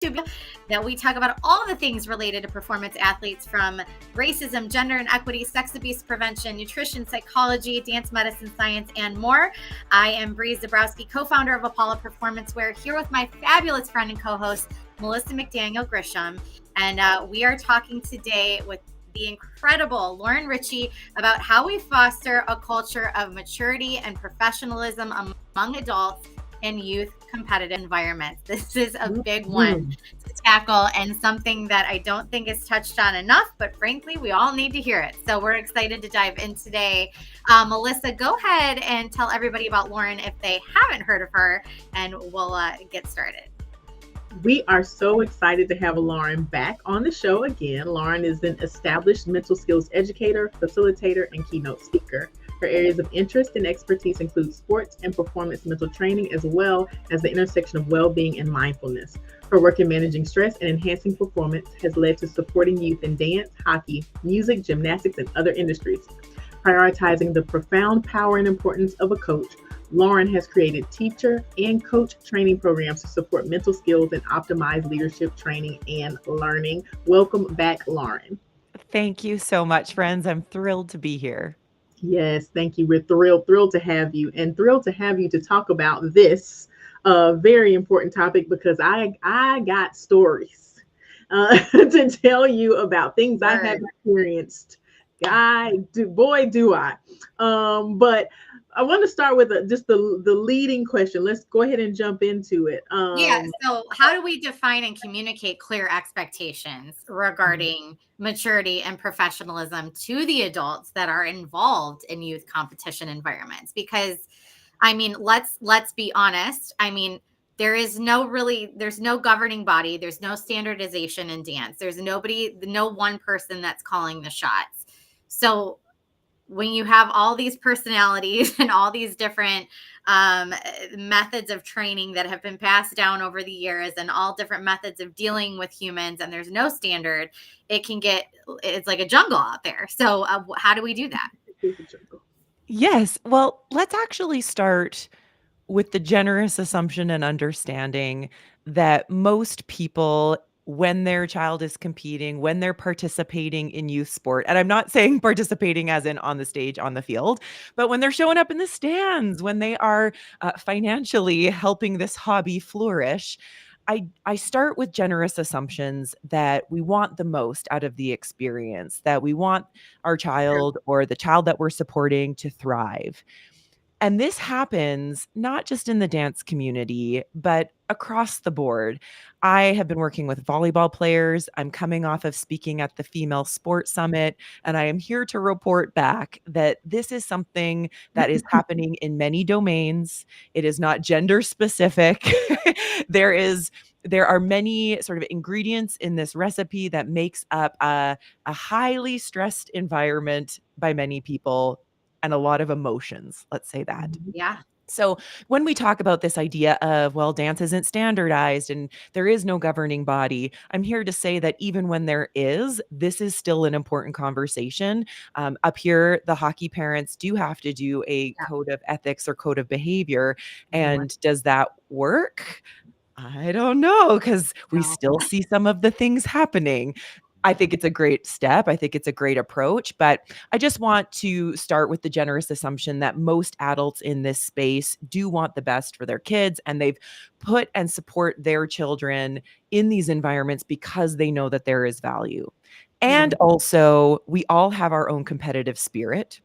that we talk about all the things related to performance athletes, from racism, gender and equity, sex abuse prevention, nutrition, psychology, dance medicine, science, and more. I am Bree Zabrowski, co-founder of Apollo Performance Wear, here with my fabulous friend and co-host, Melissa McDaniel Grisham. And we are talking today with the incredible Lauren Ritchie about how we foster a culture of maturity and professionalism among adults in youth competitive environments. This is a big one to tackle and something that I don't think is touched on enough, but frankly, we all need to hear it. So we're excited to dive in today. Melissa, go ahead and tell everybody about Lauren if they haven't heard of her, and we'll get started. We are so excited to have Lauren back on the show again. Lauren is an established mental skills educator, facilitator, and keynote speaker. Her areas of interest and expertise include sports and performance mental training, as well as the intersection of well-being and mindfulness. Her work in managing stress and enhancing performance has led to supporting youth in dance, hockey, music, gymnastics, and other industries. Prioritizing the profound power and importance of a coach, Lauren has created teacher and coach training programs to support mental skills and optimize leadership training and learning. Welcome back, Lauren. Thank you so much, friends. I'm thrilled to be here. Yes, thank you. We're thrilled to have you, and thrilled to have you to talk about this very important topic, because I got stories to tell you about things I have experienced. Boy, do I. But I want to start with just the leading question. Let's go ahead and jump into it. So how do we define and communicate clear expectations regarding maturity and professionalism to the adults that are involved in youth competition environments? Because, I mean, let's be honest. I mean, there's no governing body. There's no standardization in dance. There's no one person that's calling the shots. So when you have all these personalities and all these different methods of training that have been passed down over the years, and all different methods of dealing with humans, and there's no standard, it's like a jungle out there. So how do we do that? Yes. Well, let's actually start with the generous assumption and understanding that most people, when their child is competing, when they're participating in youth sport, and I'm not saying participating as in on the stage, on the field, but when they're showing up in the stands, when they are financially helping this hobby flourish, I start with generous assumptions that we want the most out of the experience, that we want our child or the child that we're supporting to thrive. And this happens not just in the dance community, but across the board. I have been working with volleyball players. I'm coming off of speaking at the Female Sports Summit, and I am here to report back that this is something that is happening in many domains. It is not gender specific. There are many sort of ingredients in this recipe that makes up a highly stressed environment by many people, and a lot of emotions, let's say that. Yeah. So when we talk about this idea of, well, dance isn't standardized and there is no governing body, I'm here to say that even when there is, this is still an important conversation. Up here, the hockey parents do have to do a code of ethics or code of behavior. And does that work? I don't know, because we still see some of the things happening. I think it's a great step. I think it's a great approach, but I just want to start with the generous assumption that most adults in this space do want the best for their kids, and they've put and support their children in these environments because they know that there is value. And also, we all have our own competitive spirit.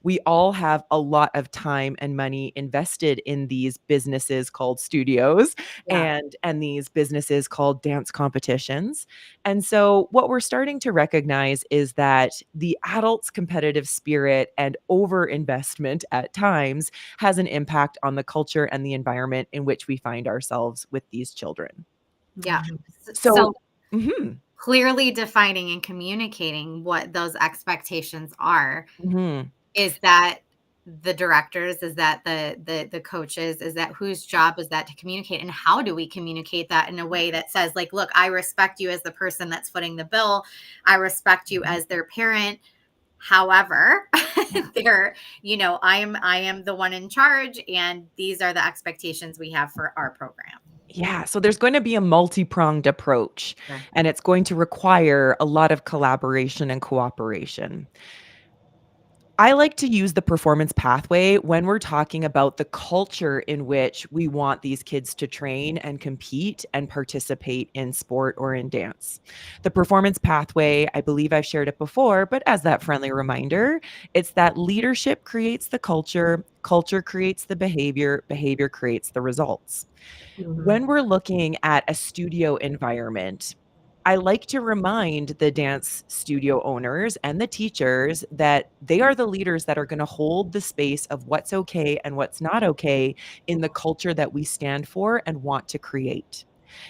We all have a lot of time and money invested in these businesses called studios and these businesses called dance competitions. And so what we're starting to recognize is that the adult's competitive spirit and overinvestment at times has an impact on the culture and the environment in which we find ourselves with these children. Yeah. So clearly defining and communicating what those expectations are. Is that the directors? Is that the coaches? Is that whose job is that to communicate? And how do we communicate that in a way that says, like, look, I respect you as the person that's footing the bill. I respect you as their parent. However, I am the one in charge, and these are the expectations we have for our program. Yeah, so there's going to be a multi-pronged approach, Okay. and it's going to require a lot of collaboration and cooperation. I like to use the performance pathway when we're talking about the culture in which we want these kids to train and compete and participate in sport or in dance. The performance pathway, I believe I've shared it before, but as that friendly reminder, it's that leadership creates the culture, culture creates the behavior, behavior creates the results. Mm-hmm. When we're looking at a studio environment, I like to remind the dance studio owners and the teachers that they are the leaders that are going to hold the space of what's okay and what's not okay in the culture that we stand for and want to create.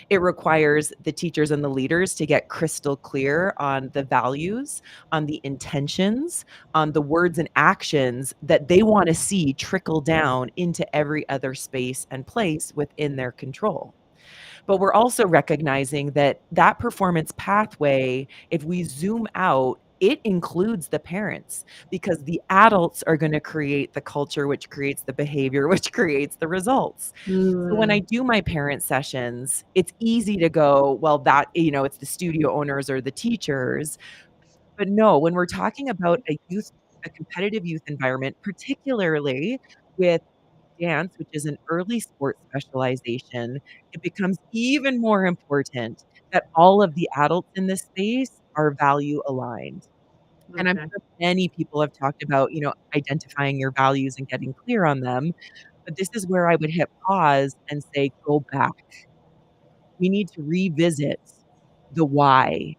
It requires the teachers and the leaders to get crystal clear on the values, on the intentions, on the words and actions that they want to see trickle down into every other space and place within their control. But we're also recognizing that that performance pathway, if we zoom out, it includes the parents because the adults are going to create the culture, which creates the behavior, which creates the results. So when I Mm. do my parent sessions, it's easy to go, well, that, it's the studio owners or the teachers. But no, when we're talking about a competitive youth environment, particularly with dance, which is an early sports specialization, it becomes even more important that all of the adults in this space are value aligned. And I'm Okay. sure many people have talked about, identifying your values and getting clear on them. But this is where I would hit pause and say, go back. We need to revisit the why.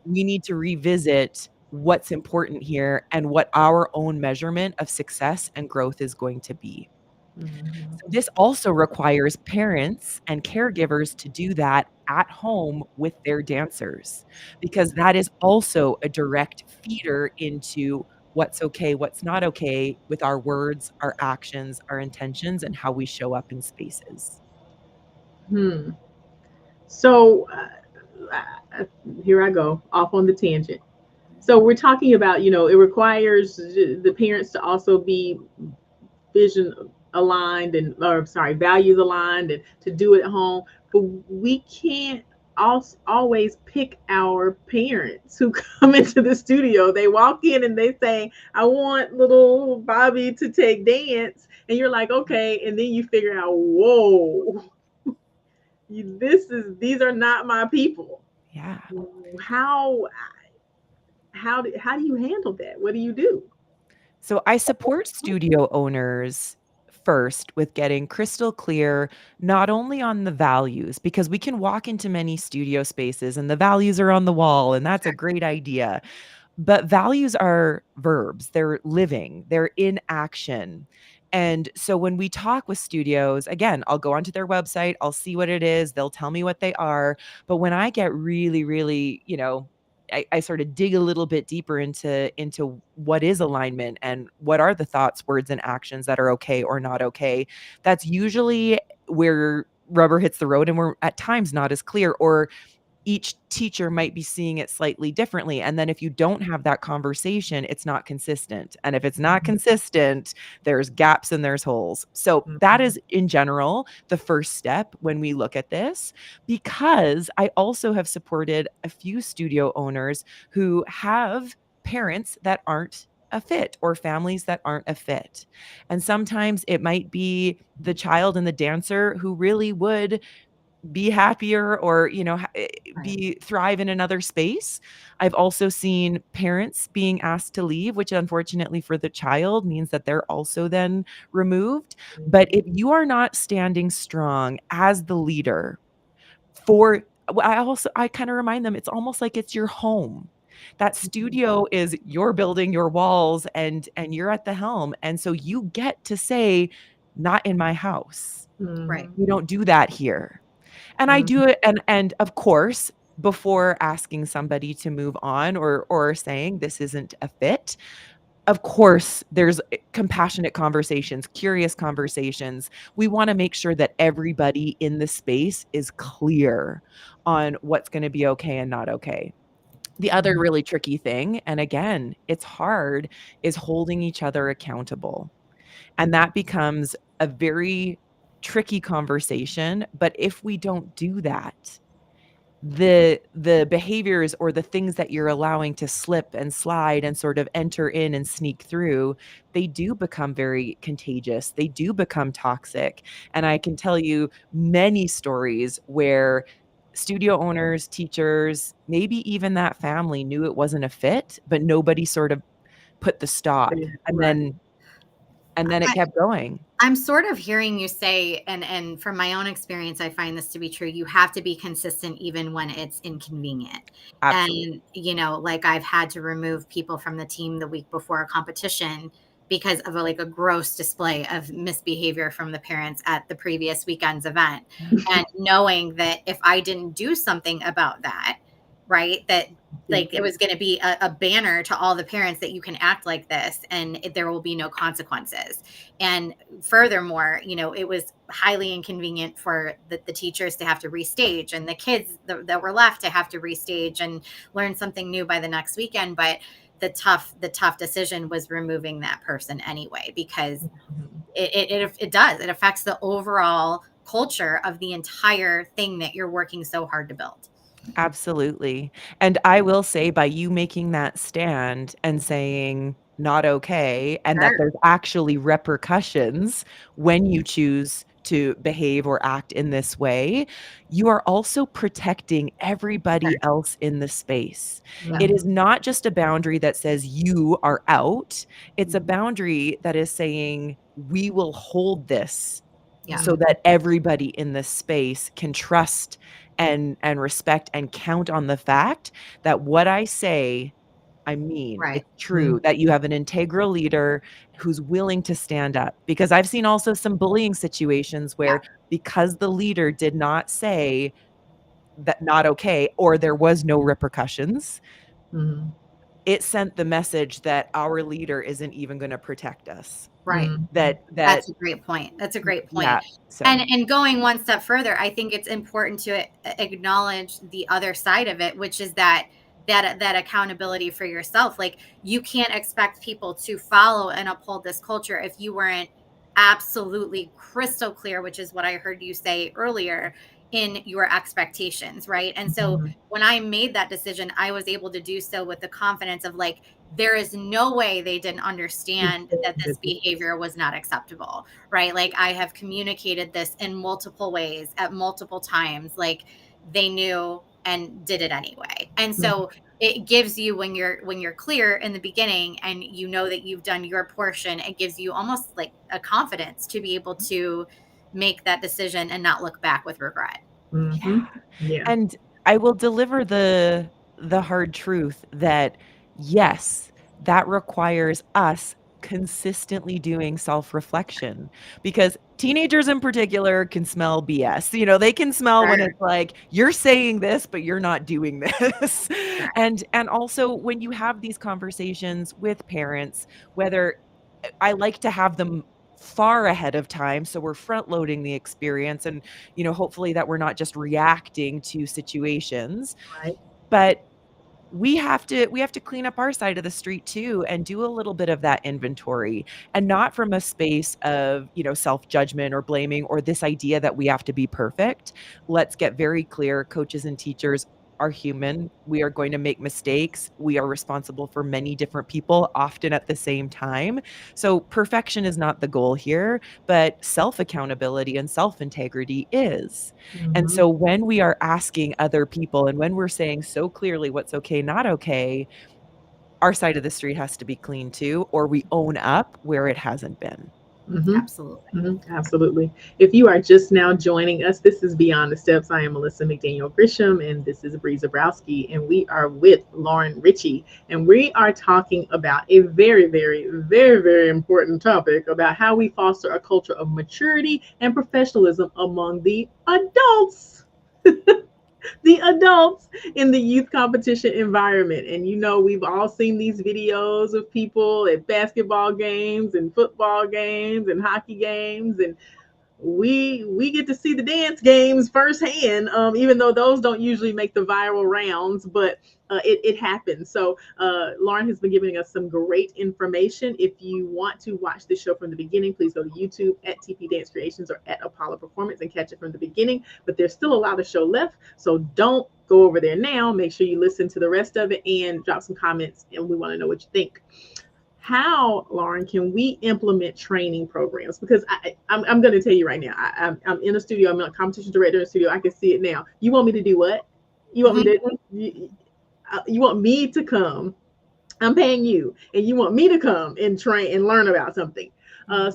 We need to revisit what's important here and what our own measurement of success and growth is going to be. Mm-hmm. So this also requires parents and caregivers to do that at home with their dancers, because that is also a direct feeder into what's okay, what's not okay with our words, our actions, our intentions, and how we show up in spaces. Hmm. So here I go off on the tangent. So we're talking about, it requires the parents to also be vision aligned and, or sorry, values aligned and to do it at home. But we can't always pick our parents who come into the studio. They walk in and they say, I want little Bobby to take dance. And you're like, okay. And then you figure out, whoa, these are not my people. Yeah. How how do you handle that? What do you do? So I support studio owners first with getting crystal clear, not only on the values, because we can walk into many studio spaces and the values are on the wall, and that's a great idea. But values are verbs, they're living, they're in action. And so when we talk with studios, again, I'll go onto their website, I'll see what it is, they'll tell me what they are. But when I get really, really, I sort of dig a little bit deeper into what is alignment and what are the thoughts, words, and actions that are okay or not okay. That's usually where rubber hits the road and we're at times not as clear, or each teacher might be seeing it slightly differently. And then if you don't have that conversation, it's not consistent. And if it's not consistent, there's gaps and there's holes. So that Mhm. is in general the first step when we look at this, because I also have supported a few studio owners who have parents that aren't a fit or families that aren't a fit. And sometimes it might be the child and the dancer who really would be happier or Right. be thrive in another space. I've also seen parents being asked to leave, which unfortunately for the child means that they're also then removed. But if you are not standing strong as the leader for I kind of remind them, it's almost like it's your home. That studio is your building, your walls, and you're at the helm, and so you get to say, not in my house, Right. Mhm. we don't do that here. And I Mhm. do it, and of course, before asking somebody to move on or saying this isn't a fit, of course, there's compassionate conversations, curious conversations. We wanna make sure that everybody in the space is clear on what's gonna be okay and not okay. The other Mhm. really tricky thing, and again, it's hard, is holding each other accountable. And that becomes a very tricky conversation. But if we don't do that, the behaviors or the things that you're allowing to slip and slide and sort of enter in and sneak through, they do become very contagious. They do become toxic. And I can tell you many stories where studio owners, teachers, maybe even that family knew it wasn't a fit, but nobody sort of put the stop. And Right. then it kept going. I'm sort of hearing you say, and from my own experience, I find this to be true. You have to be consistent even when it's inconvenient. Absolutely. And, like I've had to remove people from the team the week before a competition because of a gross display of misbehavior from the parents at the previous weekend's event. And knowing that if I didn't do something about that, right, that it was going to be a banner to all the parents that you can act like this and there will be no consequences. And furthermore, it was highly inconvenient for the teachers to have to restage and the kids that were left to have to restage and learn something new by the next weekend. But the tough decision was removing that person anyway, because it affects the overall culture of the entire thing that you're working so hard to build. Absolutely. And I will say, by you making that stand and saying not okay, and that Sure. there's actually repercussions when you choose to behave or act in this way, you are also protecting everybody else in the space. Yeah. It is not just a boundary that says you are out, it's a boundary that is saying we will hold this Yeah. so that everybody in this space can trust and respect and count on the fact that what I say, I mean, Right. it's true, that you have an integral leader who's willing to stand up. Because I've seen also some bullying situations Yeah. where, because the leader did not say that not okay, or there was no repercussions, Mhm. it sent the message that our leader isn't even going to protect us. Right. That That's a great point. That's a great point. yeah. So And going one step further, I think it's important to acknowledge the other side of it, which is that accountability for yourself. Like, you can't expect people to follow and uphold this culture if you weren't absolutely crystal clear, which is what I heard you say earlier, in your expectations, right? And so Mhm. when I made that decision, I was able to do so with the confidence of, like, there is no way they didn't understand that this behavior was not acceptable, right? Like, I have communicated this in multiple ways at multiple times. Like, they knew and did it anyway. And Mhm. so it gives you, when you're clear in the beginning and you know that you've done your portion, it gives you almost like a confidence to be able to make that decision and not look back with regret. Mhm. Yeah. and I will deliver the hard truth that yes, that requires us consistently doing self-reflection, because teenagers in particular can smell BS. They can smell when Sure. it's like you're saying this but you're not doing this. Sure. And also when you have these conversations with parents, whether I like to have them far ahead of time, so we're front loading the experience, and hopefully that we're not just reacting to situations, Right. but we have to clean up our side of the street too, and do a little bit of that inventory, and not from a space of self-judgment or blaming or this idea that we have to be perfect. Let's get very clear: coaches and teachers are human. We are going to make mistakes. We are responsible for many different people, often at the same time. So perfection is not the goal here, but self accountability and self integrity is. And Mhm. so when we are asking other people and when we're saying so clearly what's okay, not okay, our side of the street has to be clean too, or we own up where it hasn't been. Mhm. Absolutely. Mhm. Absolutely. If you are just now joining us, this is Beyond the Steps. I am Melissa McDaniel Grisham, and this is Bree Zabrowski, and we are with Lauren Ritchie, and we are talking about a very, very, very, very important topic about how we foster a culture of maturity and professionalism among the adults. The adults in the youth competition environment. And we've all seen these videos of people at basketball games and football games and hockey games, and we get to see the dance games firsthand, even though those don't usually make the viral rounds, but it happens. So Lauren has been giving us some great information. If you want to watch the show from the beginning, please go to YouTube at TP Dance Creations or at Apollo Performance and catch it from the beginning. But there's still a lot of show left, so don't go over there now. Make sure you listen to the rest of it and drop some comments, and we want to know what you think. How, Lauren, can we implement training programs? Because I'm going to tell you right now, I'm in the studio. I'm a competition director in the studio. I can see it now. You want me to do what? You want me to? You want me to come? I'm paying you, and you want me to come and train and learn about something.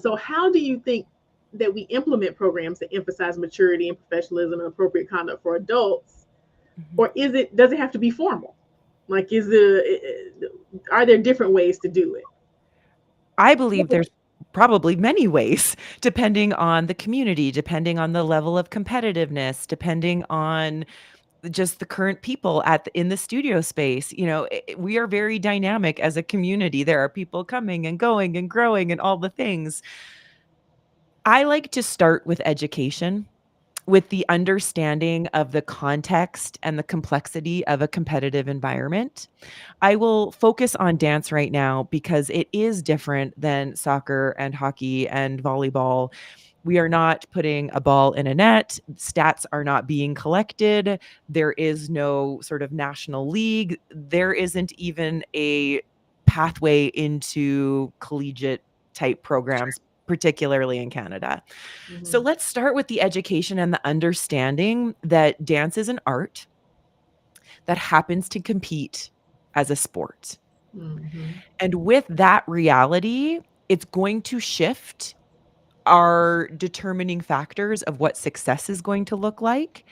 So, how do you think that we implement programs that emphasize maturity and professionalism and appropriate conduct for adults, or does it have to be formal? Like, are there different ways to do it? I believe there's probably many ways, depending on the community, depending on the level of competitiveness, depending on just the current people in the studio space. We are very dynamic as a community. There are people coming and going and growing and all the things. I like to start with education, with the understanding of the context and the complexity of a competitive environment. I will focus on dance right now because it is different than soccer and hockey and volleyball. We are not putting a ball in a net. Stats are not being collected. There is no sort of national league. There isn't even a pathway into collegiate type programs, particularly in Canada. So let's start with the education and the understanding that dance is an art that happens to compete as a sport. And with that reality, it's going to shift our determining factors of what success is going to look like.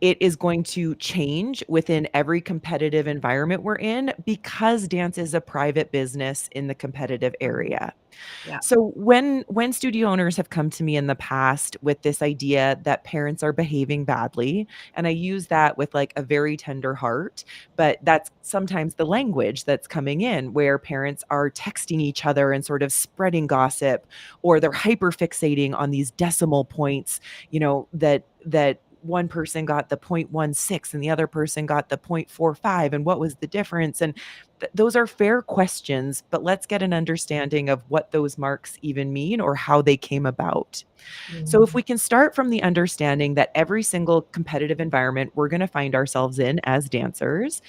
It is going to change within every competitive environment we're in because dance is a private business in the competitive area. Yeah. So when studio owners have come to me in the past with this idea that parents are behaving badly, and I use that with like a very tender heart, but that's sometimes the language that's coming in where parents are texting each other and sort of spreading gossip, or they're hyper fixating on these decimal points, that one person got the 0.16 and the other person got the 0.45, and what was the difference? And those are fair questions, but let's get an understanding of what those marks even mean or how they came about. So if we can start from the understanding that every single competitive environment we're going to find ourselves in as dancers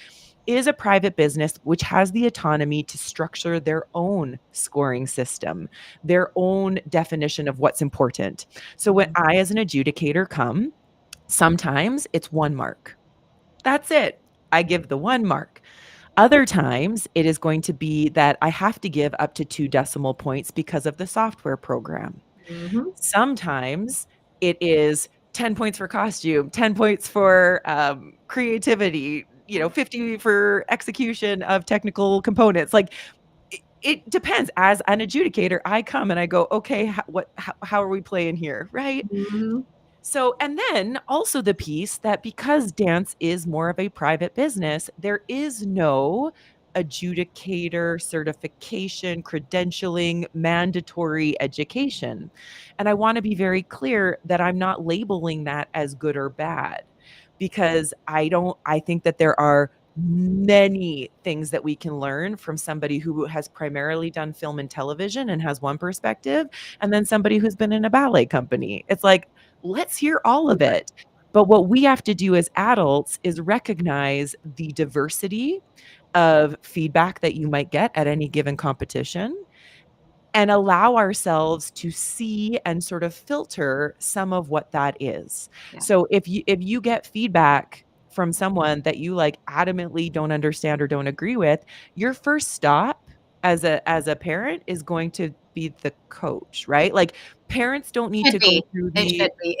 is a private business which has the autonomy to structure their own scoring system, their own definition of what's important. So when I, as an adjudicator, come, sometimes it's 1 mark. That's it. I give the 1 mark. Other times it is going to be that I have to give up to 2 decimal points because of the software program. Sometimes it is 10 points for costume, 10 points for creativity, 50 for execution of technical components. Like, it depends. As an adjudicator, I come and I go, okay, how are we playing here? Right. So, and then also the piece that because dance is more of a private business, there is no adjudicator certification, credentialing, mandatory education. And I want to be very clear that I'm not labeling that as good or bad, because I think that there are many things that we can learn from somebody who has primarily done film and television and has one perspective, and then somebody who's been in a ballet company. It's like, let's hear all of it. But what we have to do as adults is recognize the diversity of feedback that you might get at any given competition and allow ourselves to see and sort of filter some of what that is. Yeah. So if you get feedback from someone that you like adamantly don't understand or don't agree with, your first stop as a parent is going to be the coach, right? Like, parents don't need to go through It should be.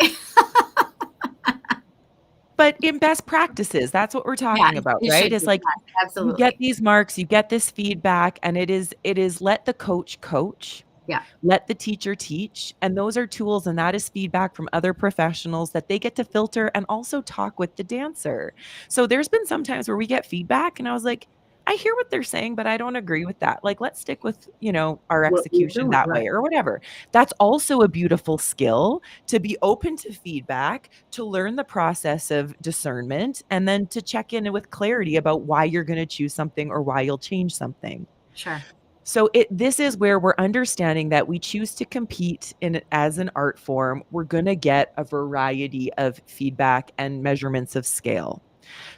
but in best practices, that's what we're talking about, it right? should It's be. like, Yes, you get absolutely. these marks, you get this feedback, and it is let the coach, Yeah. let the teacher teach, and those are tools, and that is feedback from other professionals that they get to filter and also talk with the dancer. So there's been some times where we get feedback and I was like, I hear what they're saying, but I don't agree with that. Like, let's stick with, our What we're execution doing, that right? way or whatever. That's also a beautiful skill, to be open to feedback, to learn the process of discernment, and then to check in with clarity about why you're going to choose something or why you'll change something. Sure. So this is where we're understanding that we choose to compete in as an art form. We're going to get a variety of feedback and measurements of scale.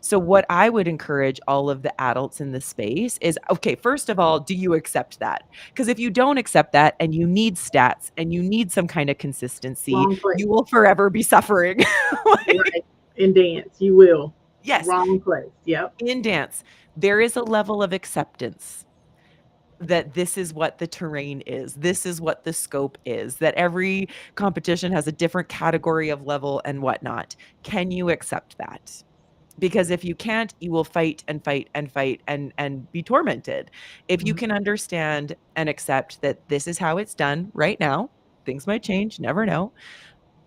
So what I would encourage all of the adults in the space is, okay, first of all, do you accept that? Because if you don't accept that and you need stats and you need some kind of consistency, Wrong place. you will forever be suffering. Like, Right. In dance, you will. yes, Wrong place. Yep. in dance, there is a level of acceptance that this is what the terrain is. This is what the scope is, that every competition has a different category of level and whatnot. Can you accept that? Because if you can't, you will fight and fight and fight and be tormented. If you Mhm. can understand and accept that this is how it's done right now, things might change, never know.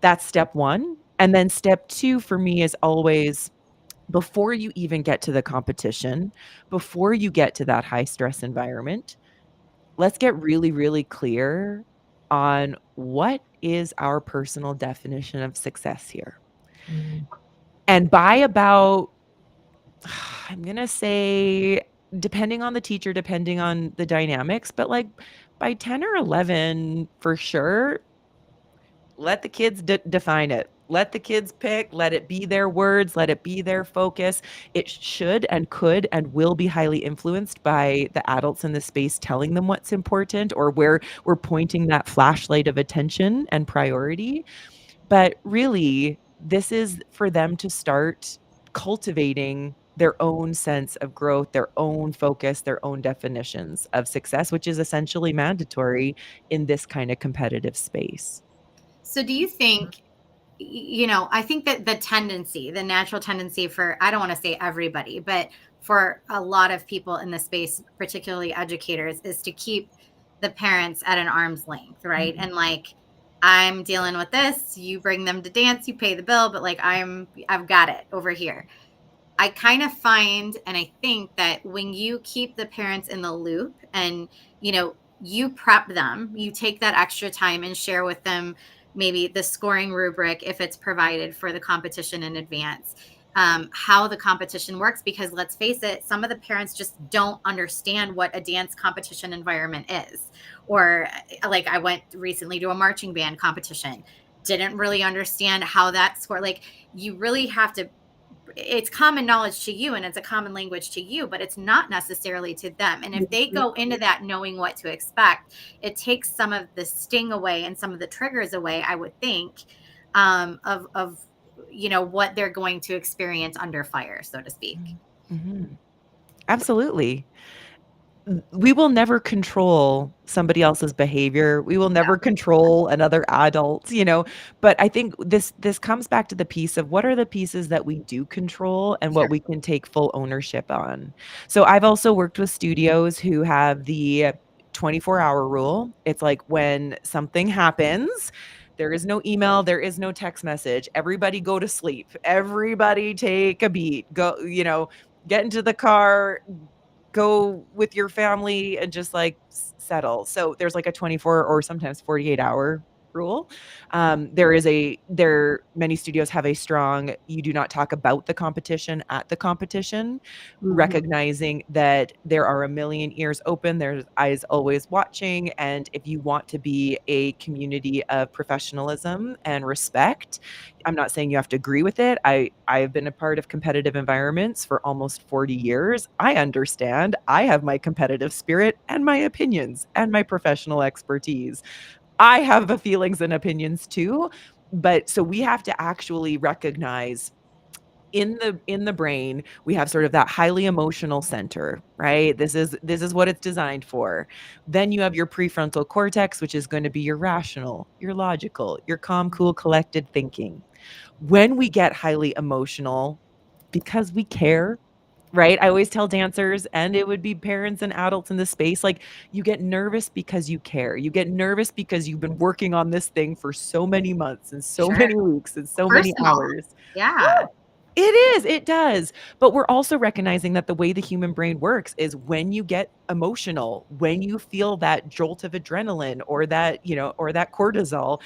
That's step one. And then step two for me is always, before you even get to the competition, before you get to that high stress environment, let's get really, really clear on what is our personal definition of success here. Mhm. And by about, I'm going to say, depending on the teacher, depending on the dynamics, but like by 10 or 11, for sure, let the kids define it. Let the kids pick, let it be their words, let it be their focus. It should and could and will be highly influenced by the adults in the space telling them what's important or where we're pointing that flashlight of attention and priority. But really, this is for them to start cultivating their own sense of growth, their own focus, their own definitions of success, which is essentially mandatory in this kind of competitive space. So do you think, I think that the tendency, the natural tendency for, I don't want to say everybody, but for a lot of people in the space, particularly educators, is to keep the parents at an arm's length, right? Mhm. And like, I'm dealing with this, you bring them to dance, you pay the bill, but like I've got it over here. I kind of find and I think that when you keep the parents in the loop and, you prep them, you take that extra time and share with them maybe the scoring rubric if it's provided for the competition in advance, how the competition works. Because let's face it, some of the parents just don't understand what a dance competition environment is. Or like I went recently to a marching band competition, didn't really understand how that score, like you really have to, it's common knowledge to you and it's a common language to you, but it's not necessarily to them. And if they go into that knowing what to expect, it takes some of the sting away and some of the triggers away, I would think, of what they're going to experience under fire, so to speak. Mm-hmm. Absolutely. We will never control somebody else's behavior. We will never control another adult, but I think this comes back to the piece of what are the pieces that we do control and Sure. what we can take full ownership on. So I've also worked with studios who have the 24-hour rule. It's like when something happens, there is no email, there is no text message. Everybody go to sleep. Everybody take a beat. Go, get into the car, go with your family and just like settle. So there's like a 24 or sometimes 48-hour rule. Many studios have a strong, you do not talk about the competition at the competition, Mhm. recognizing that there are a million ears open, there's eyes always watching. And if you want to be a community of professionalism and respect, I'm not saying you have to agree with it. I've been a part of competitive environments for almost 40 years. I understand. I have my competitive spirit and my opinions and my professional expertise. I have the feelings and opinions too, but so we have to actually recognize in the brain we have sort of that highly emotional center, right? This is what it's designed for. Then you have your prefrontal cortex, which is going to be your rational, your logical, your calm, cool, collected thinking. When we get highly emotional because we care, right? I always tell dancers, and it would be parents and adults in the space, like, you get nervous because you care. You get nervous because you've been working on this thing for so many months and so Sure. many weeks and so many Personal. hours. Yeah. It is, it does. But we're also recognizing that the way the human brain works is when you get emotional, when you feel that jolt of adrenaline or that, or that cortisol,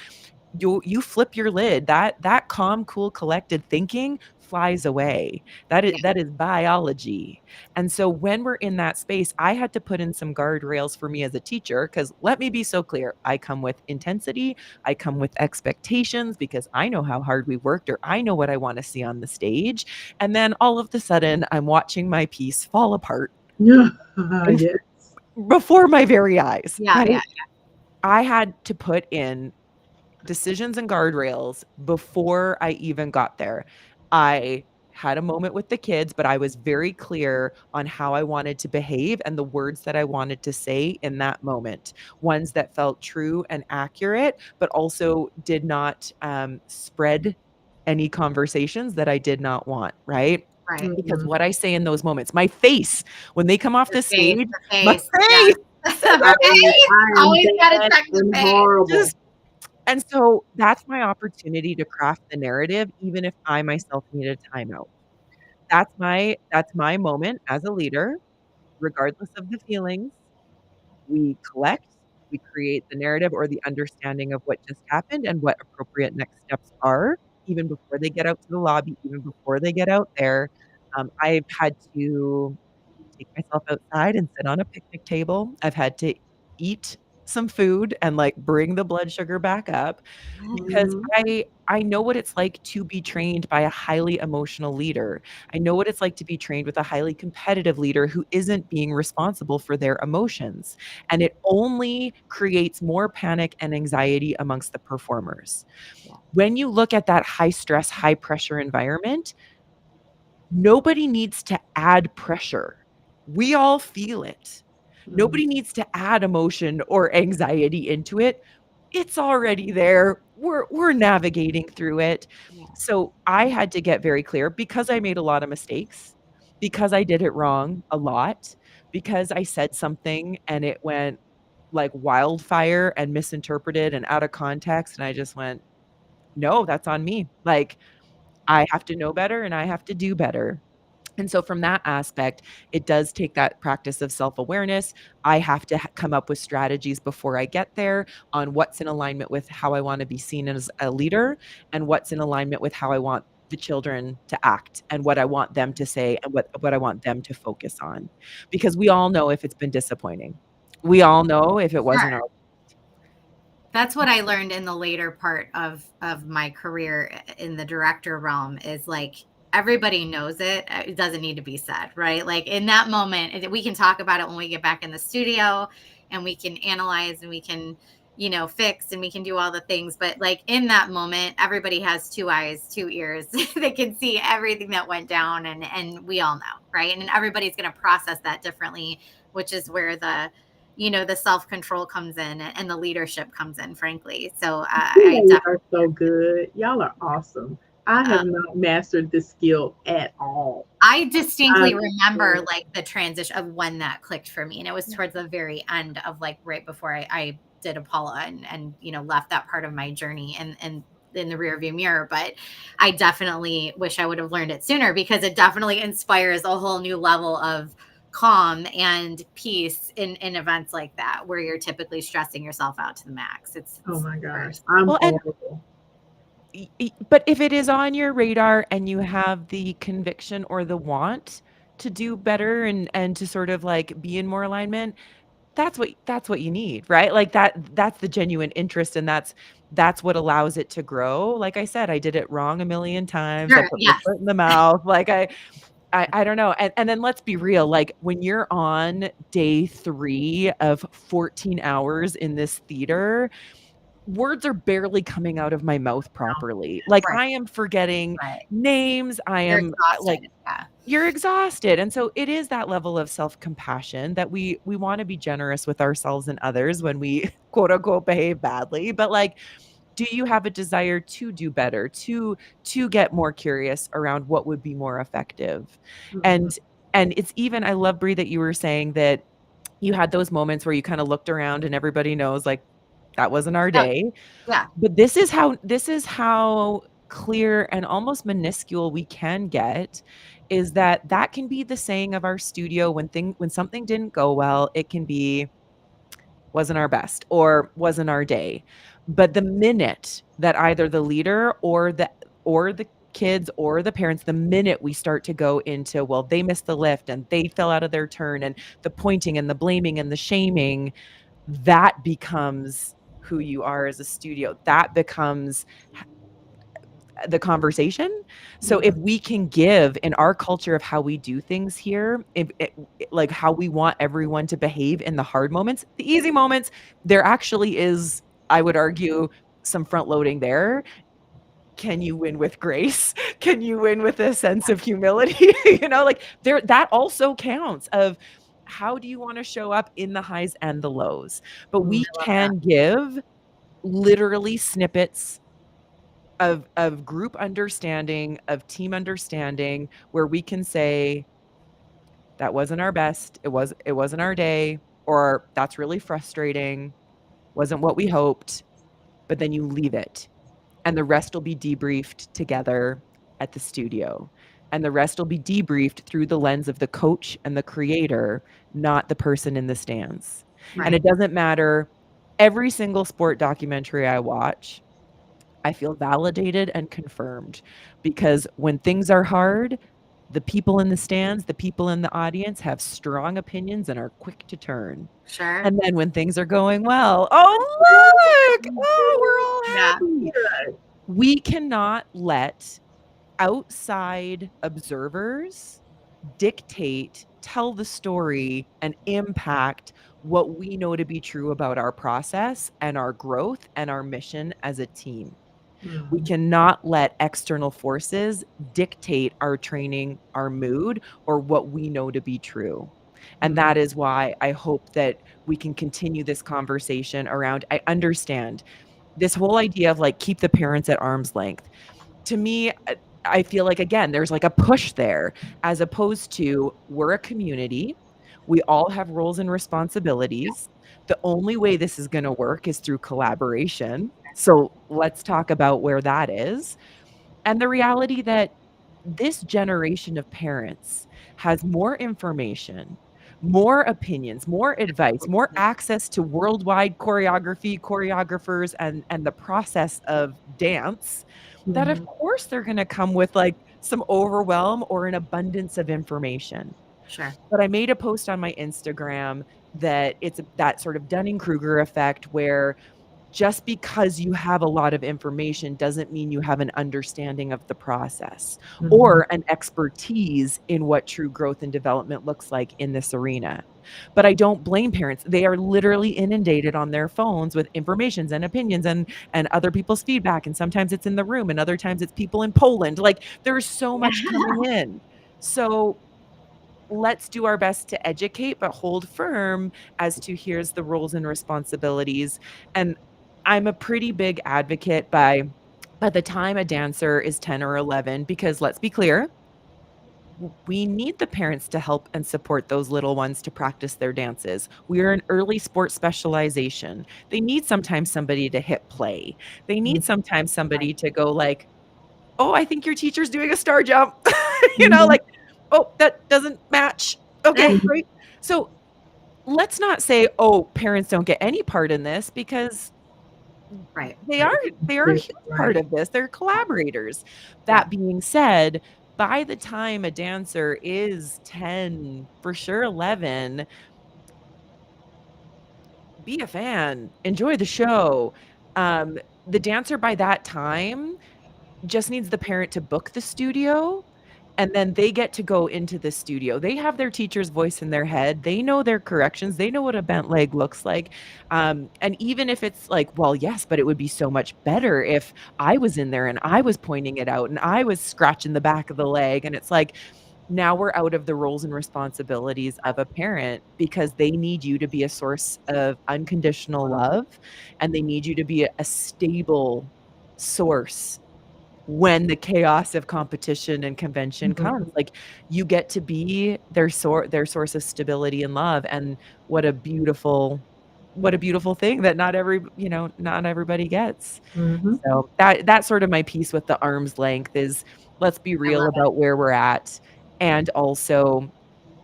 you flip your lid. That calm, cool, collected thinking flies away. Yeah. That is biology. And so when we're in that space, I had to put in some guardrails for me as a teacher, because let me be so clear, I come with intensity, I come with expectations because I know how hard we worked, or I know what I want to see on the stage. And then all of the sudden I'm watching my piece fall apart Yeah. in Yes. before my very eyes, Yeah. right? Yeah. I had to put in decisions and guardrails before I even got there. I had a moment with the kids, but I was very clear on how I wanted to behave and the words that I wanted to say in that moment. Ones that felt true and accurate, but also did not spread any conversations that I did not want, right? Right. Because Mhm. what I say in those moments, my face, when they come off The the face. stage, The my face. Yeah. face, The face. I am Always got to bad check the and face. horrible. just and so that's my opportunity to craft the narrative, even if I myself need a timeout. That's my moment as a leader, regardless of the feelings. We collect, we create the narrative or the understanding of what just happened and what appropriate next steps are, even before they get out to the lobby, even before they get out there. I've had to take myself outside and sit on a picnic table. I've had to eat some food and, like, bring the blood sugar back up, because Mhm. I know what it's like to be trained by a highly emotional leader. I know what it's like to be trained with a highly competitive leader who isn't being responsible for their emotions, and it only creates more panic and anxiety amongst the performers. Yeah. When you look at that high stress, high pressure environment, nobody needs to add pressure. We all feel it. Mhm. Nobody needs to add emotion or anxiety into it. It's already there. We're navigating through it. Yeah. So I had to get very clear, because I made a lot of mistakes, because I did it wrong a lot, because I said something and it went like wildfire and misinterpreted and out of context, and I just went, "No, that's on me." Like, I have to know better and I have to do better. And so from that aspect, it does take that practice of self-awareness. I have to come up with strategies before I get there on what's in alignment with how I want to be seen as a leader, and what's in alignment with how I want the children to act and what I want them to say and what I want them to focus on. Because we all know if it's been disappointing. We all know if it wasn't our. Sure. That's what I learned in the later part of my career in the director realm, is like everybody knows it. It doesn't need to be said, right? Like in that moment, we can talk about it when we get back in the studio, and we can analyze and we can, fix, and we can do all the things. But like in that moment, everybody has two eyes, two ears. They can see everything that went down, and we all know, right? And everybody's going to process that differently, which is where the self-control comes in, and the leadership comes in, frankly. So You I ladies definitely, are so good. Y'all are awesome. I have not mastered this skill at all. I distinctly I'm remember like the transition of when that clicked for me. And it was towards the very end of like right before I did Apollo, and left that part of my journey and in the rearview mirror. But I definitely wish I would have learned it sooner, because it definitely inspires a whole new level of calm and peace in events like that, where you're typically stressing yourself out to the max. Oh It's my the gosh, worst. I'm Well, and horrible. but if it is on your radar and you have the conviction or the want to do better and to sort of like be in more alignment, that's what you need, right? Like that's the genuine interest, and that's what allows it to grow. Like I said, I did it wrong a million times. I Sure. put my Yes. foot in the mouth. Like I don't know. And then let's be real, like when you're on day 3 of 14 hours in this theater, words are barely coming out of my mouth properly. Like Right. I am forgetting Right. names. I You're am like exhausted. Yeah. you're exhausted. And so it is that level of self-compassion that we want to be generous with ourselves and others when we quote unquote behave badly. But like, do you have a desire to do better, to get more curious around what would be more effective? Mhm. And it's even, I love, Brie, that you were saying that you had those moments where you kind of looked around and everybody knows like that wasn't our Yep. day. Yeah. But this is how clear and almost minuscule we can get is that that can be the saying of our studio when something didn't go well. It can be wasn't our best or wasn't our day. But the minute that either the leader or the kids or the parents, the minute we start to go into, well, they missed the lift and they fell out of their turn, and the pointing and the blaming and the shaming, that becomes who you are as a studio. That becomes the conversation. So if we can give in our culture of how we do things here, like how we want everyone to behave in the hard moments, the easy moments, there actually is, I would argue, some front loading there. Can you win with grace? Can you win with a sense of humility? Like that also counts of how do you want to show up in the highs and the lows? But we can give literally snippets of group understanding, of team understanding, where we can say that wasn't our best, it wasn't our day, or that's really frustrating, wasn't what we hoped, but then you leave it and the rest will be debriefed together at the studio, and the rest will be debriefed through the lens of the coach and the creator, not the person in the stands. Right. And it doesn't matter, every single sport documentary I watch, I feel validated and confirmed, because when things are hard, the people in the stands, the people in the audience have strong opinions and are quick to turn. Sure. And then when things are going well, oh, look, oh, we're all happy. Yeah. We cannot let outside observers dictate, tell the story, and impact what we know to be true about our process and our growth and our mission as a team. We cannot let external forces dictate our training, our mood, or what we know to be true. And that is why I hope that we can continue this conversation around, I understand this whole idea of like, keep the parents at arm's length. To me, I feel like, again, there's like a push there, as opposed to, we're a community. We all have roles and responsibilities. The only way this is going to work is through collaboration. So let's talk about where that is. And the reality that this generation of parents has more information, more opinions, more advice, more access to worldwide choreographers, and the process of dance, that of course they're going to come with like some overwhelm or an abundance of information. Sure. But I made a post on my Instagram that it's that sort of Dunning-Kruger effect, where just because you have a lot of information doesn't mean you have an understanding of the process or an expertise in what true growth and development looks like in this arena. But I don't blame parents. They are literally inundated on their phones with informations and opinions and other people's feedback. And sometimes it's in the room and other times it's people in Poland. Like, there's so much coming in. So let's do our best to educate, but hold firm as to, here's the roles and responsibilities. And I'm a pretty big advocate by the time a dancer is 10 or 11, because let's be clear, we need the parents to help and support those little ones to practice their dances. We are an early sport specialization. They need sometimes somebody to hit play. They need sometimes somebody to go like, oh, I think your teacher's doing a star jump. Like, oh, that doesn't match. Okay, great. So let's not say, oh, parents don't get any part in this, because they are a huge part of this. They're collaborators. That being said, by the time a dancer is 10, for sure 11, be a fan, enjoy the show. The dancer by that time just needs the parent to book the studio, and then they get to go into the studio. They have their teacher's voice in their head. They know their corrections. They know what a bent leg looks like. And even if it's like, well, yes, but it would be so much better if I was in there and I was pointing it out and I was scratching the back of the leg. And it's like, now we're out of the roles and responsibilities of a parent, because they need you to be a source of unconditional love, and they need you to be a stable source when the chaos of competition and convention comes. Like, you get to be their source of stability and love. And what a beautiful what a beautiful thing that not everybody gets. Mm-hmm. So that's sort of my piece with the arm's length is let's be I real love it. about where we're at. And also,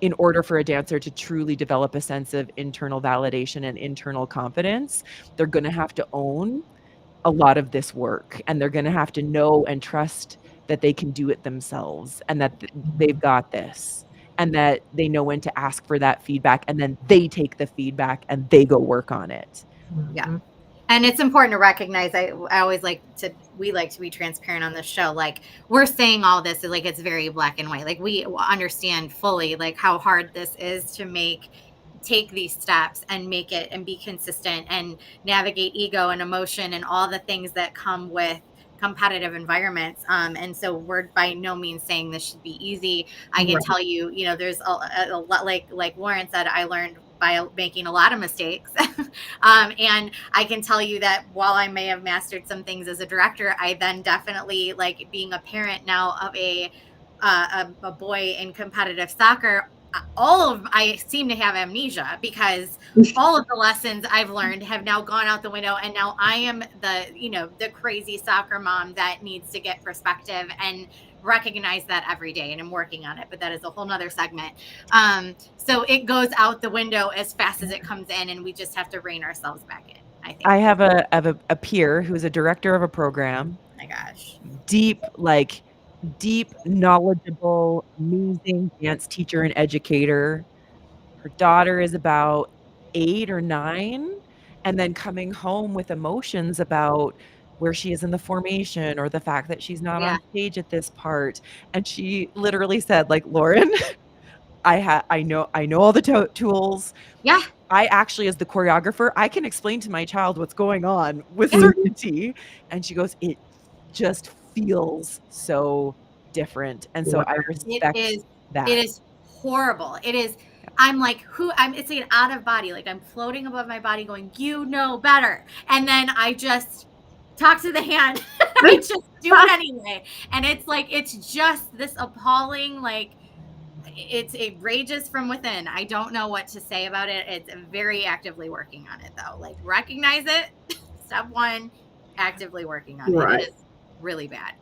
in order for a dancer to truly develop a sense of internal validation and internal confidence, they're going to have to own a lot of this work, and they're going to have to know and trust that they can do it themselves, and that they've got this, and that they know when to ask for that feedback, and then they take the feedback and they go work on it. Yeah. And it's important to recognize, I always we like to be transparent on this show. Like, we're saying all this is like, it's very black and white. Like, we understand fully like how hard this is to take these steps and make it and be consistent and navigate ego and emotion and all the things that come with competitive environments. And so we're by no means saying this should be easy. I can tell you, there's a lot, like Lauren said, I learned by making a lot of mistakes. And I can tell you that while I may have mastered some things as a director, I then definitely, like being a parent now of a boy in competitive soccer, I seem to have amnesia because all of the lessons I've learned have now gone out the window. And now I am the crazy soccer mom that needs to get perspective and recognize that every day. And I'm working on it, but that is a whole nother segment. So it goes out the window as fast as it comes in, and we just have to rein ourselves back in, I think. I have a peer who's a director of a program. Oh my gosh. Deep, knowledgeable, amazing dance teacher and educator. Her daughter is about 8 or 9, and then coming home with emotions about where she is in the formation or the fact that she's not on stage at this part. And she literally said, like, Lauren, I know all the tools. Yeah. I actually, as the choreographer, I can explain to my child what's going on with certainty. And she goes, it just feels so different. And so I respect that. It is horrible. It is. I'm like, it's like an out of body. Like, I'm floating above my body going, you know better. And then I just talk to the hand. I just do it anyway. And it's like, it's just this appalling, like, it rages from within. I don't know what to say about it. It's very actively working on it, though. Like, recognize it. Step 1, actively working on it. It is really bad.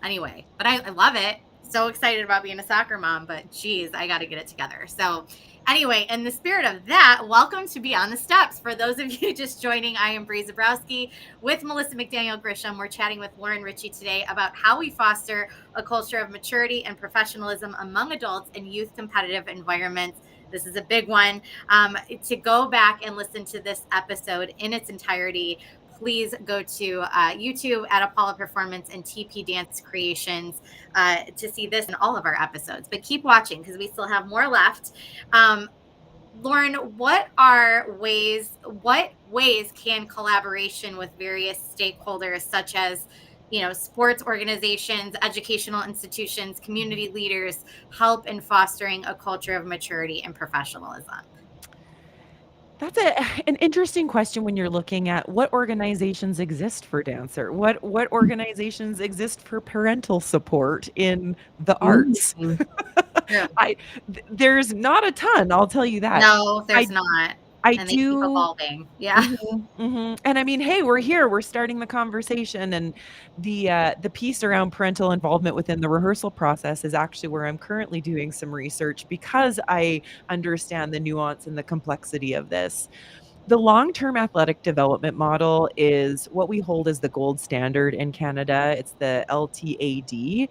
Anyway, but I love it. So excited about being a soccer mom, but geez, I got to get it together. So anyway, in the spirit of that, welcome to Beyond the Steps. For those of you just joining, I am Bree Zabrowski with Melissa McDaniel Grisham. We're chatting with Lauren Ritchie today about how we foster a culture of maturity and professionalism among adults in youth competitive environments. This is a big one. To go back and listen to this episode in its entirety, please go to YouTube at Apollo Performance and TP Dance Creations to see this and all of our episodes. But keep watching because we still have more left. Lauren, what ways can collaboration with various stakeholders, such as sports organizations, educational institutions, community leaders, help in fostering a culture of maturity and professionalism? That's an interesting question when you're looking at what organizations exist for dancer. What organizations exist for parental support in the arts? Yeah. There's not a ton, I'll tell you that. No, there's not. They keep evolving. Yeah. Mm-hmm, mm-hmm. And I mean, hey, we're here. We're starting the conversation, and the piece around parental involvement within the rehearsal process is actually where I'm currently doing some research because I understand the nuance and the complexity of this. The long-term athletic development model is what we hold as the gold standard in Canada. It's the LTAD,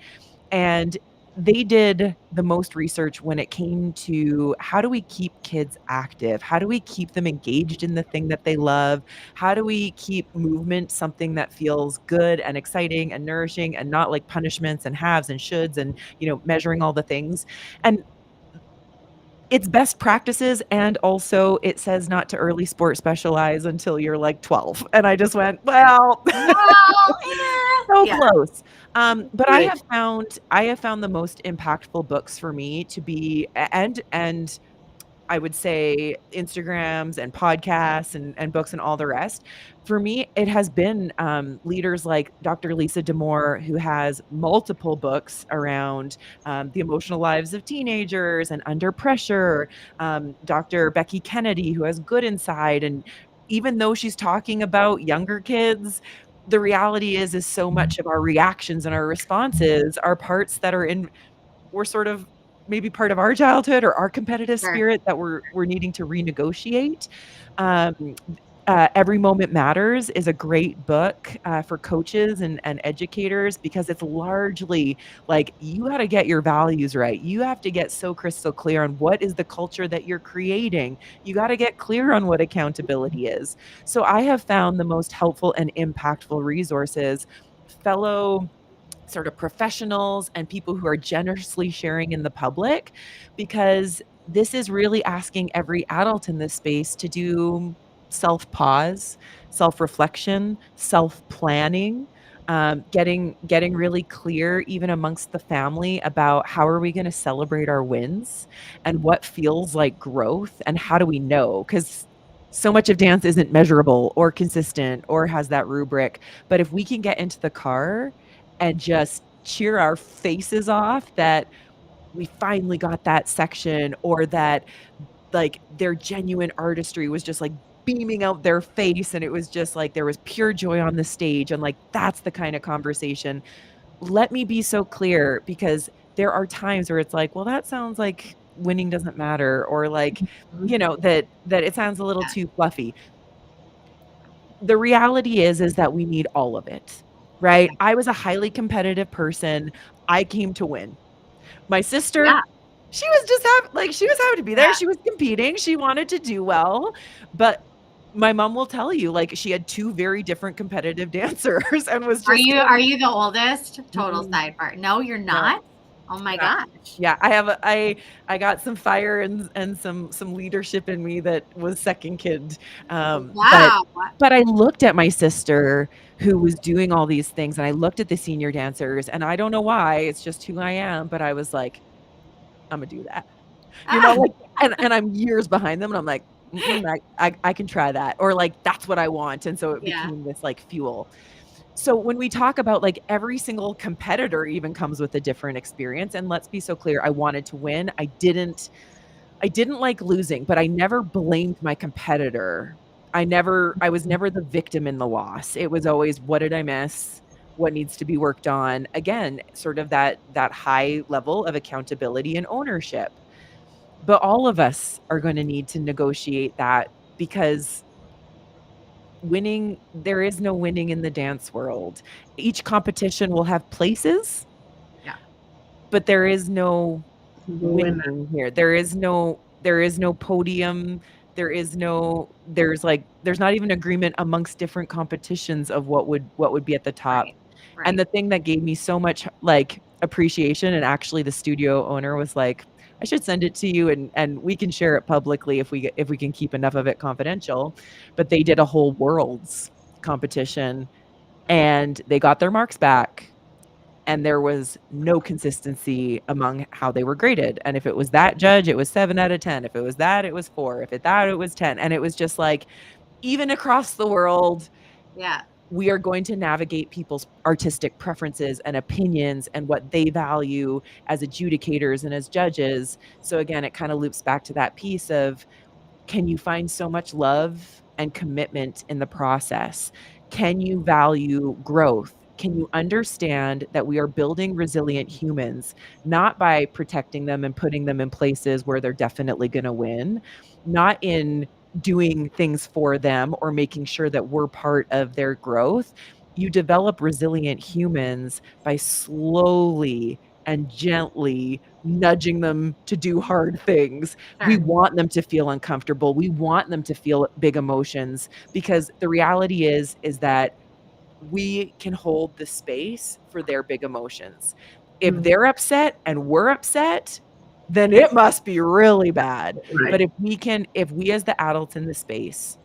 and they did the most research when it came to how do we keep kids active? How do we keep them engaged in the thing that they love? How do we keep movement something that feels good and exciting and nourishing and not like punishments and haves and shoulds and, measuring all the things? And it's best practices, and also it says not to early sport specialize until you're like 12. And I just went, well, so close. But I have found the most impactful books for me to be, and I would say Instagrams and podcasts and books and all the rest. For me, it has been leaders like Dr. Lisa D'Amour, who has multiple books around the emotional lives of teenagers and under pressure. Dr. Becky Kennedy, who has Good Inside. And even though she's talking about younger kids, the reality is so much of our reactions and our responses are parts that are in we're sort of maybe part of our childhood or our competitive Sure. spirit that we're needing to renegotiate. Um, Every Moment Matters is a great book for coaches and educators because it's largely like you got to get your values right. You have to get so crystal clear on what is the culture that you're creating. You got to get clear on what accountability is. So I have found the most helpful and impactful resources, fellow sort of professionals and people who are generously sharing in the public, because this is really asking every adult in this space to do self pause, self reflection, self planning, getting really clear even amongst the family about how are we going to celebrate our wins and what feels like growth and how do we know, because so much of dance isn't measurable or consistent or has that rubric. But if we can get into the car and just cheer our faces off that we finally got that section, or that like their genuine artistry was just like beaming out their face and it was just like there was pure joy on the stage, and like that's the kind of conversation. Let me be so clear, because there are times where it's like, well, that sounds like winning doesn't matter, or like, that it sounds a little too fluffy. The reality is that we need all of it, right? I was a highly competitive person. I came to win. My sister, Yeah. she was happy to be there. Yeah. She was competing. She wanted to do well, but my mom will tell you, like, she had 2 very different competitive dancers and was Are just you like, are you the oldest? Total "Mm-mm, sidebar. No, you're no, not. Oh my yeah." gosh. Yeah, I got some fire and some leadership in me that was second kid. But Wow. I looked at my sister who was doing all these things, and I looked at the senior dancers, and I don't know why, it's just who I am, but I was like, "Imma do that." Ah, Like, and I'm years behind them, and I'm like, "Mm-mm, I can try that," or like, "That's what I want," and so it yeah. became this, like, fuel. So when we talk about, like, every single competitor even comes with a different experience, and let's be so clear, I wanted to win. I didn't like losing, but I never blamed my competitor. I was never the victim in the loss. It was always, what did I miss? What needs to be worked on? Again, sort of that high level of accountability and ownership. But all of us are going to need to negotiate that, because there is no winning in the dance world. Each competition will have places, Yeah. but there is no Winner. winning here. There is no podium. There's not even agreement amongst different competitions of what would be at the top. Right. And Right. the thing that gave me so much like appreciation, and actually the studio owner was like, I should send it to you and we can share it publicly if we can keep enough of it confidential. But they did a whole worlds competition and they got their marks back, and there was no consistency among how they were graded. And if it was that judge, it was 7 out of 10. If it was that, it was 4. If it that, it was 10. And it was just like, even across the world, Yeah. we are going to navigate people's artistic preferences and opinions and what they value as adjudicators and as judges. So again, it kind of loops back to that piece of, can you find so much love and commitment in the process? Can you value growth? Can you understand that we are building resilient humans, not by protecting them and putting them in places where they're definitely going to win, not in doing things for them or making sure that we're part of their growth? You develop resilient humans by slowly and gently nudging them to do hard things. We Sure. want them to feel uncomfortable. We want them to feel big emotions, because the reality is that we can hold the space for their big emotions. If Mm, they're upset and we're upset, then it must be really bad. But right. if we as the adults in the space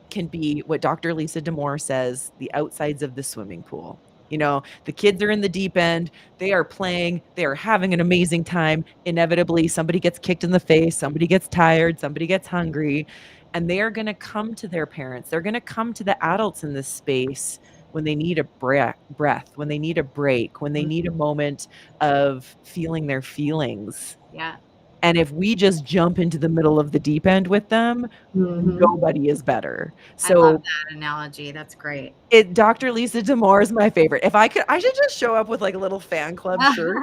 can be what Dr. Lisa D'Amour says, the outsides of the swimming pool. The kids are in the deep end. They are playing. They are having an amazing time. Inevitably, somebody gets kicked in the face. Somebody gets tired. Somebody gets hungry. And they are going to come to their parents. They're going to come to the adults in this space when they need a breath, when they need a break, when they need a moment of feeling their feelings. Yeah. And if we just jump into the middle of the deep end with them, nobody is better. I love So that analogy. That's great. Dr. Lisa Damore is my favorite. If I could, I should just show up with like a little fan club shirt.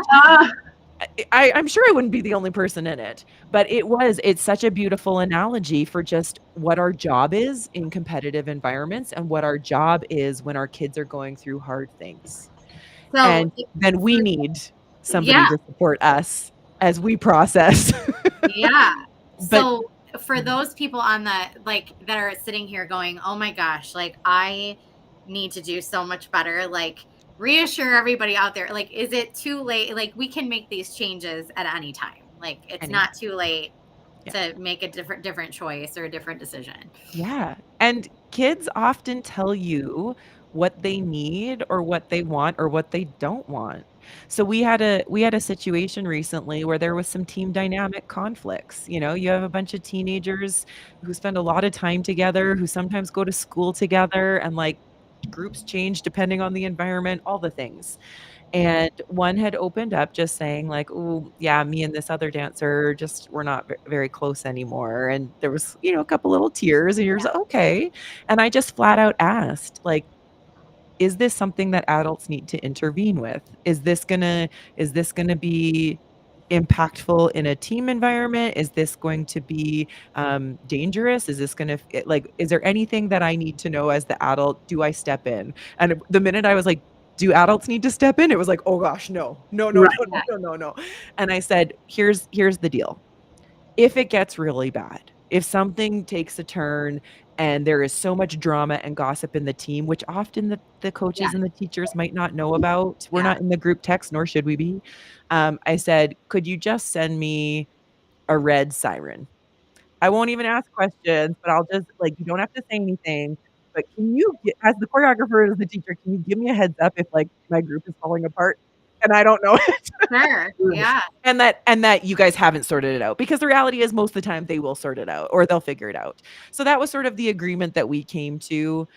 I'm sure I wouldn't be the only person in it, but it's such a beautiful analogy for just what our job is in competitive environments and what our job is when our kids are going through hard things. So, And then we need somebody yeah. to support us as we process. Yeah. But So for those people on the that are sitting here going, "Oh my gosh, like I need to do so much better." Like reassure everybody out there. Like, is it too late? Like we can make these changes at any time. Like it's not too late Yeah. to make a different choice or a different decision. Yeah. And kids often tell you what they need or what they want or what they don't want. So we had a situation recently where there was some team dynamic conflicts. You have a bunch of teenagers who spend a lot of time together, who sometimes go to school together, and like groups change depending on the environment, all the things. And one had opened up just saying like, "Oh, yeah, me and this other dancer just we're not very close anymore." And there was, a couple little tears, and you're just okay. And I just flat out asked, like, is this something that adults need to intervene with? Is this gonna be impactful in a team environment? Is this going to be dangerous? Is this going to like, is there anything that I need to know as the adult? Do I step in? And the minute I was like, do adults need to step in? It was like, oh gosh, no, no, no, Right. no, no, no, no, no. And I said, here's the deal. If it gets really bad, if something takes a turn and there is so much drama and gossip in the team, which often the coaches and the teachers might not know about, we're not in the group text, nor should we be. I said, could you just send me a red siren? I won't even ask questions, but I'll just like, you don't have to say anything. But can you, as the choreographer and as the teacher, can you give me a heads up if like my group is falling apart and I don't know it? Sure. Yeah. And that you guys haven't sorted it out, because the reality is most of the time they will sort it out or they'll figure it out. So that was sort of the agreement that we came to.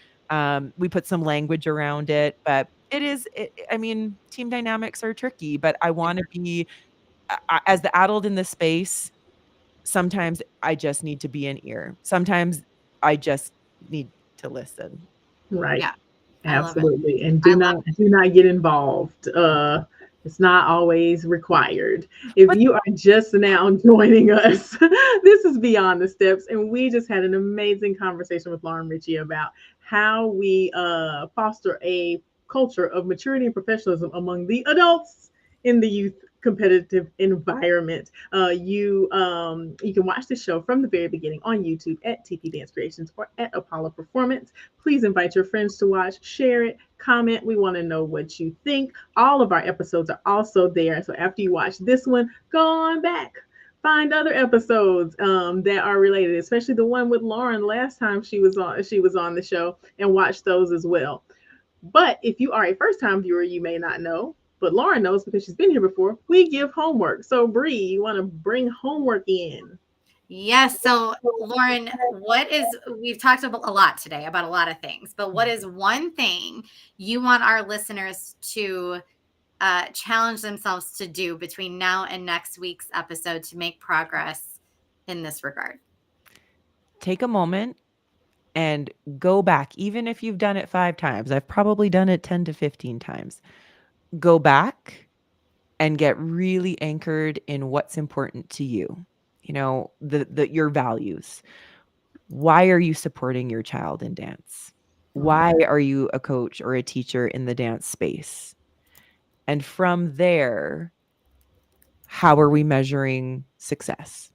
We put some language around it, but I mean, team dynamics are tricky, but I want to be as the adult in this space. Sometimes I just need to be an ear. Sometimes I just need to listen. Right. Yeah. Absolutely. And do not get involved. It's not always required. If you are just now joining us, this is Beyond the Steps, and we just had an amazing conversation with Lauren Ritchie about how we foster a culture of maturity and professionalism among the adults in the youth competitive environment. You can watch the show from the very beginning on YouTube at TP Dance Creations or at Apollo Performance. Please invite your friends to watch, share it, comment. We want to know what you think. All of our episodes are also there. So after you watch this one, go on back. Find other episodes that are related, especially the one with Lauren last time she was on the show, and watch those as well. But if you are a first-time viewer, you may not know, but Lauren knows because she's been here before. We give homework. So Bree, you want to bring homework in? Yes. So, Lauren, we've talked about a lot today about a lot of things, but what is one thing you want our listeners to challenge themselves to do between now and next week's episode to make progress in this regard? Take a moment and go back. Even if you've done it 5 times, I've probably done it 10 to 15 times. Go back and get really anchored in what's important to you. Your values. Why are you supporting your child in dance? Why are you a coach or a teacher in the dance space? And from there, how are we measuring success?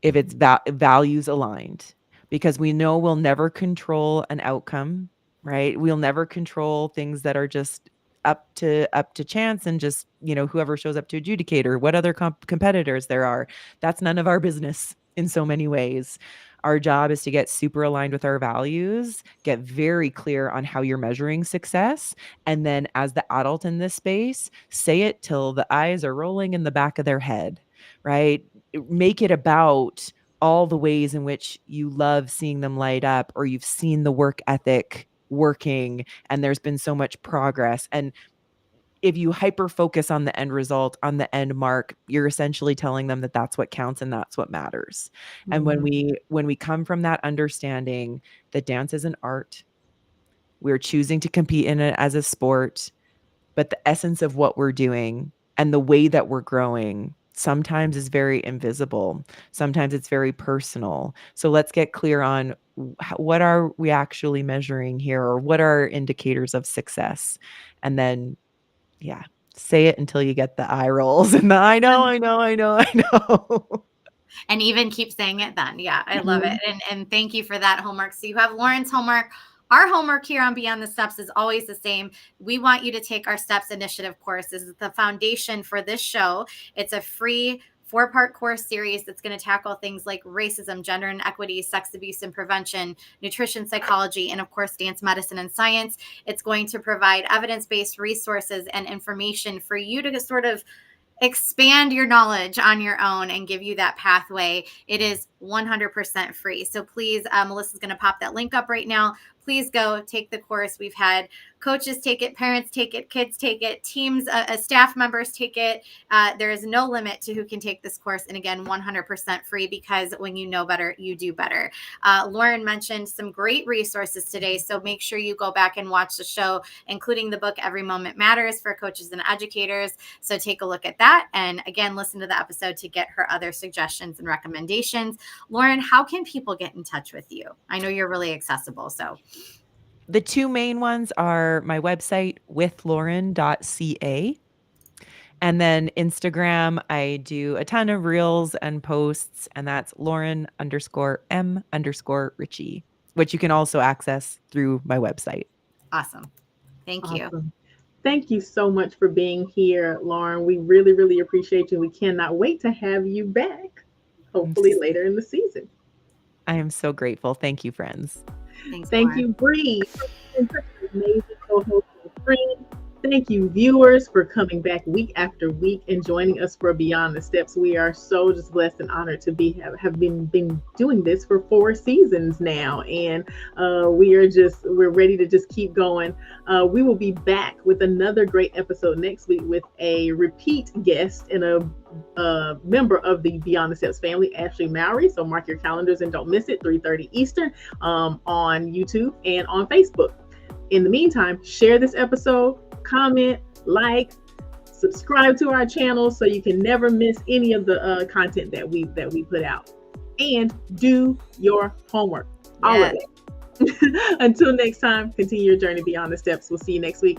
If it's values aligned, because we know we'll never control an outcome, right? We'll never control things that are just up to chance and just, whoever shows up to adjudicate or what other competitors there are. That's none of our business in so many ways. Our job is to get super aligned with our values, get very clear on how you're measuring success. And then as the adult in this space, say it till the eyes are rolling in the back of their head, right? Make it about all the ways in which you love seeing them light up, or you've seen the work ethic working and there's been so much progress. And if you hyper focus on the end result, on the end mark, you're essentially telling them that that's what counts and that's what matters. And when we come from that understanding that dance is an art, we're choosing to compete in it as a sport, but the essence of what we're doing and the way that we're growing sometimes is very invisible. Sometimes it's very personal. So let's get clear on what are we actually measuring here, or what are indicators of success? And then, yeah, say it until you get the eye rolls and the I know. And even keep saying it then. Yeah, I love it. And thank you for that homework. So you have Lauren's homework. Our homework here on Beyond the Steps is always the same. We want you to take our Steps Initiative course. This is the foundation for this show. It's a free 4-part course series that's going to tackle things like racism, gender inequity, sex abuse and prevention, nutrition psychology, and of course, dance medicine and science. It's going to provide evidence-based resources and information for you to sort of expand your knowledge on your own and give you that pathway. It is 100% free. So please, Melissa's going to pop that link up right now. Please go take the course. We've had coaches take it, parents take it, kids take it, teams, staff members take it. There is no limit to who can take this course. And again, 100% free, because when you know better, you do better. Lauren mentioned some great resources today. So make sure you go back and watch the show, including the book, Every Moment Matters, for coaches and educators. So take a look at that. And again, listen to the episode to get her other suggestions and recommendations. Lauren, how can people get in touch with you? I know you're really accessible. So the two main ones are my website, withlauren.ca. And then Instagram, I do a ton of reels and posts, and that's Lauren_M_Richie, which you can also access through my website. Awesome. Thank you. Awesome. Thank you so much for being here, Lauren. We really, really appreciate you. We cannot wait to have you back, hopefully later in the season. I am so grateful. Thank you, friends. Thanks, Thank you, Bree, for being such an amazing co-host and friend. Thank you, viewers, for coming back week after week and joining us for Beyond the Steps. We are so just blessed and honored to have been doing this for 4 seasons now, and we're ready to just keep going. We will be back with another great episode next week with a repeat guest and a member of the Beyond the Steps family, Ashley Mowry. So mark your calendars and don't miss it. 3:30 Eastern on YouTube and on Facebook. In the meantime, share this episode, comment, like, subscribe to our channel so you can never miss any of the content that we put out. And do your homework. All of it. Until next time, continue your journey beyond the steps. We'll see you next week.